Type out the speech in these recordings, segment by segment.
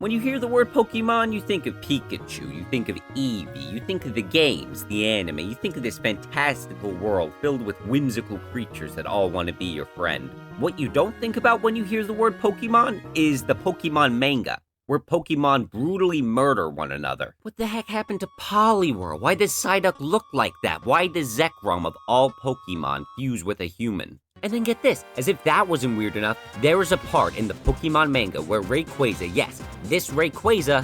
When you hear the word Pokemon, you think of Pikachu, you think of Eevee, you think of the games, the anime, you think of this fantastical world filled with whimsical creatures that all want to be your friend. What you don't think about when you hear the word Pokemon is the Pokemon manga, where Pokemon brutally murder one another. What the heck happened to Poliwhirl? Why does Psyduck look like that? Why does Zekrom of all Pokemon fuse with a human? And then get this, as if that wasn't weird enough, there is a part in the Pokemon manga where Rayquaza, yes, this Rayquaza,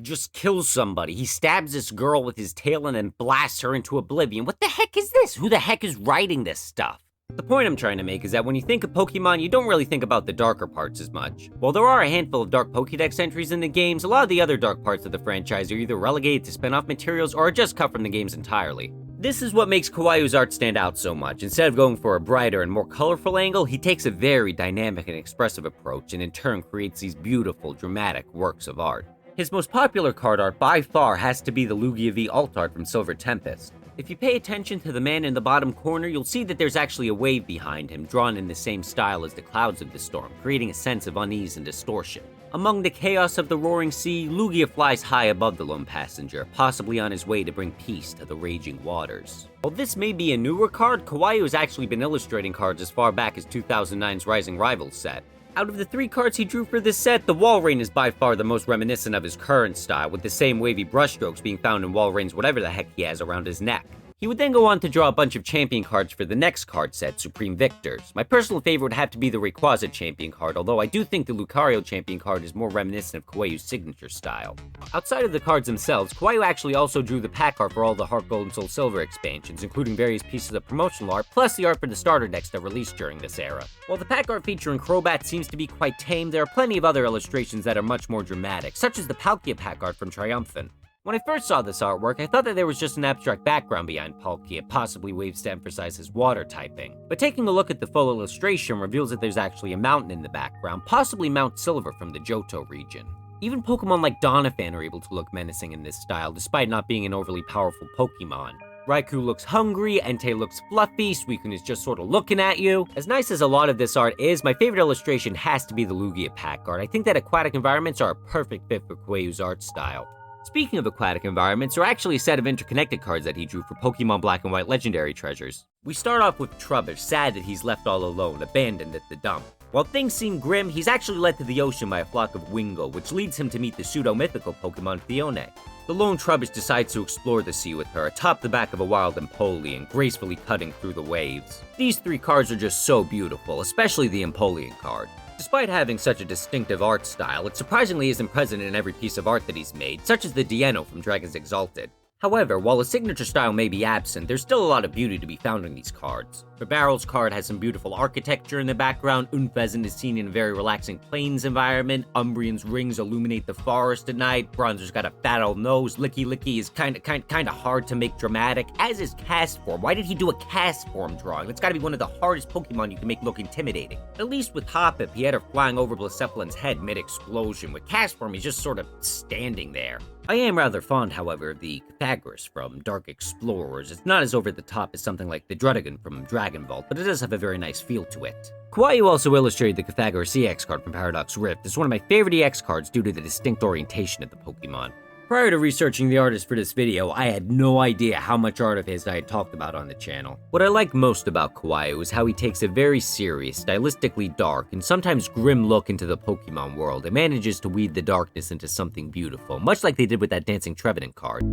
just kills somebody. He stabs this girl with his tail and then blasts her into oblivion. What the heck is this? Who the heck is writing this stuff? The point I'm trying to make is that when you think of Pokemon, you don't really think about the darker parts as much. While there are a handful of dark Pokédex entries in the games, a lot of the other dark parts of the franchise are either relegated to spin-off materials or are just cut from the games entirely. This is what makes Kawayoo's art stand out so much. Instead of going for a brighter and more colorful angle, he takes a very dynamic and expressive approach and in turn creates these beautiful, dramatic works of art. His most popular card art by far has to be the Lugia V alt art from Silver Tempest. If you pay attention to the man in the bottom corner, you'll see that there's actually a wave behind him, drawn in the same style as the clouds of the storm, creating a sense of unease and distortion. Among the chaos of the roaring sea, Lugia flies high above the lone passenger, possibly on his way to bring peace to the raging waters. While this may be a newer card, Kawayoo has actually been illustrating cards as far back as 2009's Rising Rivals set. Out of the 3 cards he drew for this set, the Walrein is by far the most reminiscent of his current style, with the same wavy brushstrokes being found in Walrein's whatever the heck he has around his neck. He would then go on to draw a bunch of champion cards for the next card set, Supreme Victors. My personal favorite would have to be the Rayquaza champion card, although I do think the Lucario champion card is more reminiscent of Kawayoo's signature style. Outside of the cards themselves, Kawayoo actually also drew the pack art for all the HeartGold and SoulSilver expansions, including various pieces of promotional art, plus the art for the starter decks that released during this era. While the pack art featuring Crobat seems to be quite tame, there are plenty of other illustrations that are much more dramatic, such as the Palkia pack art from Triumphant. When I first saw this artwork, I thought that there was just an abstract background behind Palkia, possibly waves to emphasize his water typing. But taking a look at the full illustration reveals that there's actually a mountain in the background, possibly Mount Silver from the Johto region. Even Pokemon like Doniphan are able to look menacing in this style, despite not being an overly powerful Pokemon. Raikou looks hungry, Entei looks fluffy, Suicune is just sort of looking at you. As nice as a lot of this art is, my favorite illustration has to be the Lugia pack art. I think that aquatic environments are a perfect fit for Kawayoo's art style. Speaking of aquatic environments, there are actually a set of interconnected cards that he drew for Pokemon Black and White Legendary Treasures. We start off with Trubbish, sad that he's left all alone, abandoned at the dump. While things seem grim, he's actually led to the ocean by a flock of Wingo, which leads him to meet the pseudo-mythical Pokemon Phione. The lone Trubbish decides to explore the sea with her, atop the back of a wild Empoleon, gracefully cutting through the waves. These 3 cards are just so beautiful, especially the Empoleon card. Despite having such a distinctive art style, it surprisingly isn't present in every piece of art that he's made, such as the Dieno from Dragons Exalted. However, while a signature style may be absent, there's still a lot of beauty to be found in these cards. Barrel's card has some beautiful architecture in the background, Unfezant is seen in a very relaxing plains environment, Umbreon's rings illuminate the forest at night, Bronzer's got a fat old nose, Licky is kinda hard to make dramatic, as is Castform. Why did he do a Castform drawing? That's gotta be one of the hardest Pokemon you can make look intimidating. At least with Hoppip, he had her flying over Blacephalin's head mid-explosion. With Castform, he's just sort of standing there. I am rather fond, however, of the Pythagoras from Dark Explorers. It's not as over-the-top as something like the Druddigon from Dragon Vault, but it does have a very nice feel to it. Kawayoo also illustrated the Pythagoras EX card from Paradox Rift. It's one of my favorite EX cards due to the distinct orientation of the Pokemon. Prior to researching the artist for this video, I had no idea how much art of his I had talked about on the channel. What I like most about Kawayoo is how he takes a very serious, stylistically dark, and sometimes grim look into the Pokemon world and manages to weave the darkness into something beautiful, much like they did with that Dancing Trevenant card.